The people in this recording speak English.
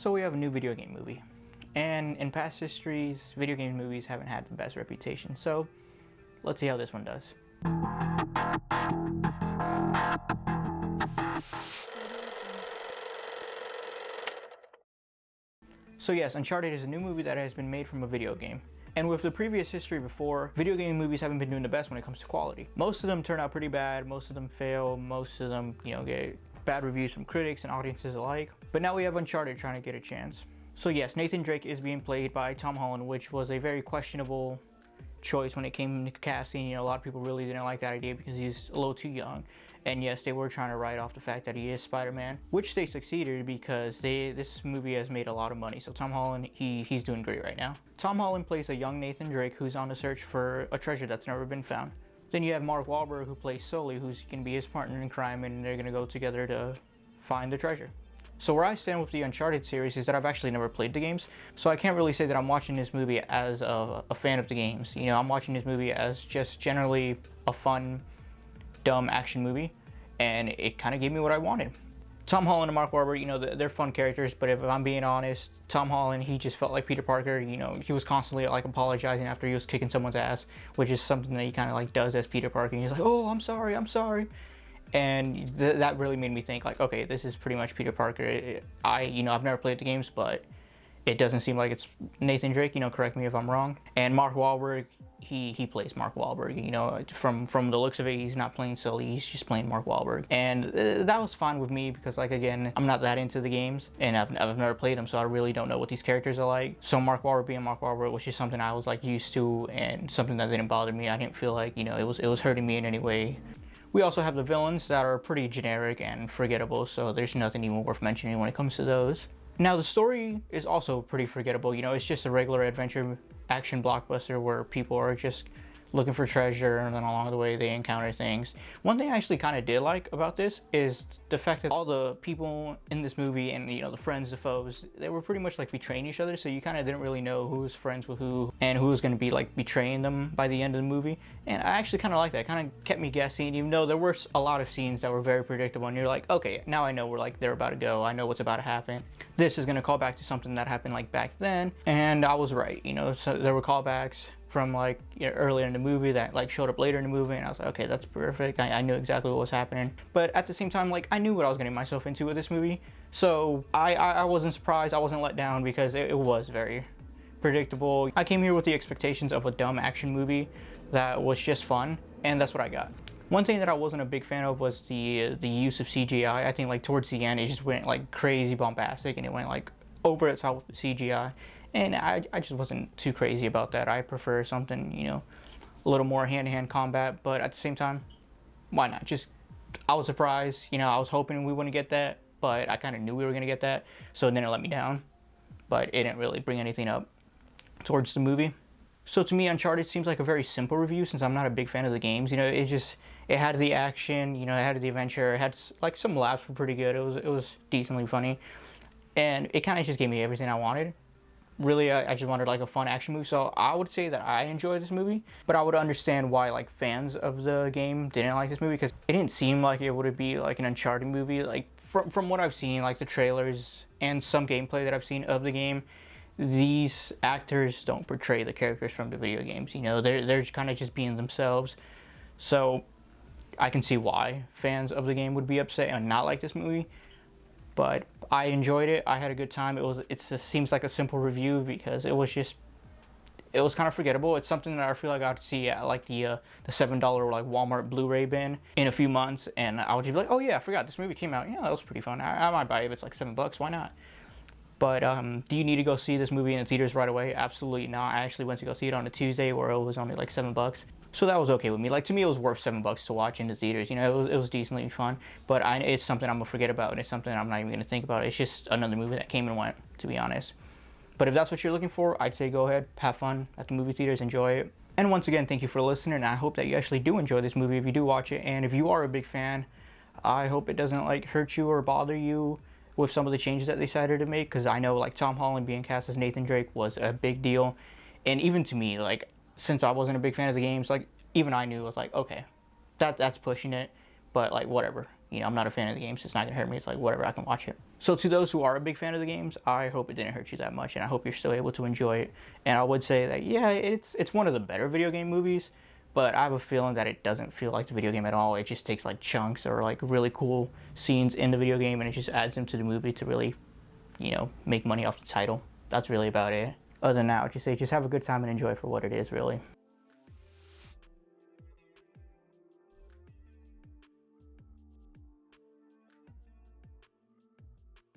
So we have a new video game movie. And in past histories, video game movies haven't had the best reputation. So let's see how this one does. So yes, Uncharted is a new movie that has been made from a video game. And with the previous history before, video game movies haven't been doing the best when it comes to quality. Most of them turn out pretty bad, most of them fail, most of them, get bad reviews from critics and audiences alike. But now we have Uncharted trying to get a chance. So yes, Nathan Drake is being played by Tom Holland, which was a very questionable choice when it came to casting. A lot of people really didn't like that idea because he's a little too young. And yes, they were trying to write off the fact that he is Spider-Man, which they succeeded because this movie has made a lot of money. So Tom Holland, he's doing great right now. Tom Holland plays a young Nathan Drake who's on the search for a treasure that's never been found. Then you have Mark Wahlberg, who plays Sully, who's going to be his partner in crime, and they're going to go together to find the treasure. So where I stand with the Uncharted series is that I've actually never played the games, so I can't really say that I'm watching this movie as a fan of the games. I'm watching this movie as just generally a fun, dumb action movie, and it kind of gave me what I wanted. Tom Holland and Mark Wahlberg, they're fun characters, but if I'm being honest, Tom Holland, he just felt like Peter Parker. He was constantly apologizing after he was kicking someone's ass, which is something that he kind of does as Peter Parker. And he's like, oh, I'm sorry. And that really made me think okay, this is pretty much Peter Parker. I've never played the games, but it doesn't seem like it's Nathan Drake. Correct me if I'm wrong. And Mark Wahlberg, he plays Mark Wahlberg. From the looks of it, he's not playing Sully. He's just playing Mark Wahlberg, and that was fine with me because again, I'm not that into the games, and I've never played them, so I really don't know what these characters are like. So Mark Wahlberg being Mark Wahlberg was just something I was used to, and something that didn't bother me. I didn't feel like it was hurting me in any way. We also have the villains that are pretty generic and forgettable, so there's nothing even worth mentioning when it comes to those. Now the story is also pretty forgettable. It's just a regular adventure action blockbuster where people are just looking for treasure, and then along the way they encounter things. One thing I actually kind of did like about this is the fact that all the people in this movie and the friends, the foes, they were pretty much betraying each other, so you kind of didn't really know who was friends with who and who was going to be betraying them by the end of the movie. And I actually kind of like that. It kind of kept me guessing, even though there were a lot of scenes that were very predictable, and you're like, okay, now I know where they're about to go, I know what's about to happen. This is going to call back to something that happened back then, and I was right. So there were callbacks from earlier in the movie that showed up later in the movie, and I was like, okay, that's perfect. I knew exactly what was happening. But at the same time, I knew what I was getting myself into with this movie, so I wasn't surprised, I wasn't let down, because it was very predictable. I came here with the expectations of a dumb action movie that was just fun, and that's what I got. One thing that I wasn't a big fan of was the use of CGI. I think towards the end it just went crazy bombastic, and it went over the top with CGI. And I just wasn't too crazy about that. I prefer something, a little more hand-to-hand combat, but at the same time, why not? I was surprised, I was hoping we wouldn't get that, but I kind of knew we were going to get that, so it didn't let me down. But it didn't really bring anything up towards the movie. So to me, Uncharted seems like a very simple review, since I'm not a big fan of the games. It had the action, it had the adventure, it had some laughs were pretty good, it was decently funny, and it kind of just gave me everything I wanted. Really, I just wanted a fun action movie, so I would say that I enjoyed this movie, but I would understand why fans of the game didn't like this movie, because it didn't seem like it would be an Uncharted movie. From what I've seen, the trailers and some gameplay that I've seen of the game, these actors don't portray the characters from the video games. They're kind of just being themselves, so I can see why fans of the game would be upset and not like this movie. But I enjoyed it. I had a good time. It just seems like a simple review because it was kind of forgettable. It's something that I feel like I'd see at the $7 Walmart Blu-ray bin in a few months, and I would just be like, oh yeah, I forgot this movie came out. Yeah, that was pretty fun. I might buy it if it's $7. Why not? But do you need to go see this movie in the theaters right away? Absolutely not. I actually went to go see it on a Tuesday where it was only $7. So that was okay with me. To me, it was worth $7 to watch in the theaters. It was decently fun. But it's something I'm gonna forget about, and it's something I'm not even gonna think about. It's just another movie that came and went, to be honest. But if that's what you're looking for, I'd say go ahead, have fun at the movie theaters, enjoy it. And once again, thank you for listening, and I hope that you actually do enjoy this movie if you do watch it. And if you are a big fan, I hope it doesn't hurt you or bother you with some of the changes that they decided to make, because I know Tom Holland being cast as Nathan Drake was a big deal. And even to me, since I wasn't a big fan of the games, even I knew it was okay, that's pushing it, but whatever. You know, I'm not a fan of the game, so it's not gonna hurt me. It's like, whatever, I can watch it. So to those who are a big fan of the games, I hope it didn't hurt you that much, and I hope you're still able to enjoy it. And I would say that, yeah, it's one of the better video game movies, but I have a feeling that it doesn't feel like the video game at all. It just takes like chunks or like really cool scenes in the video game, and it just adds them to the movie to really, you know, make money off the title. That's really about it. Other than that, I would just say just have a good time and enjoy it for what it is, really.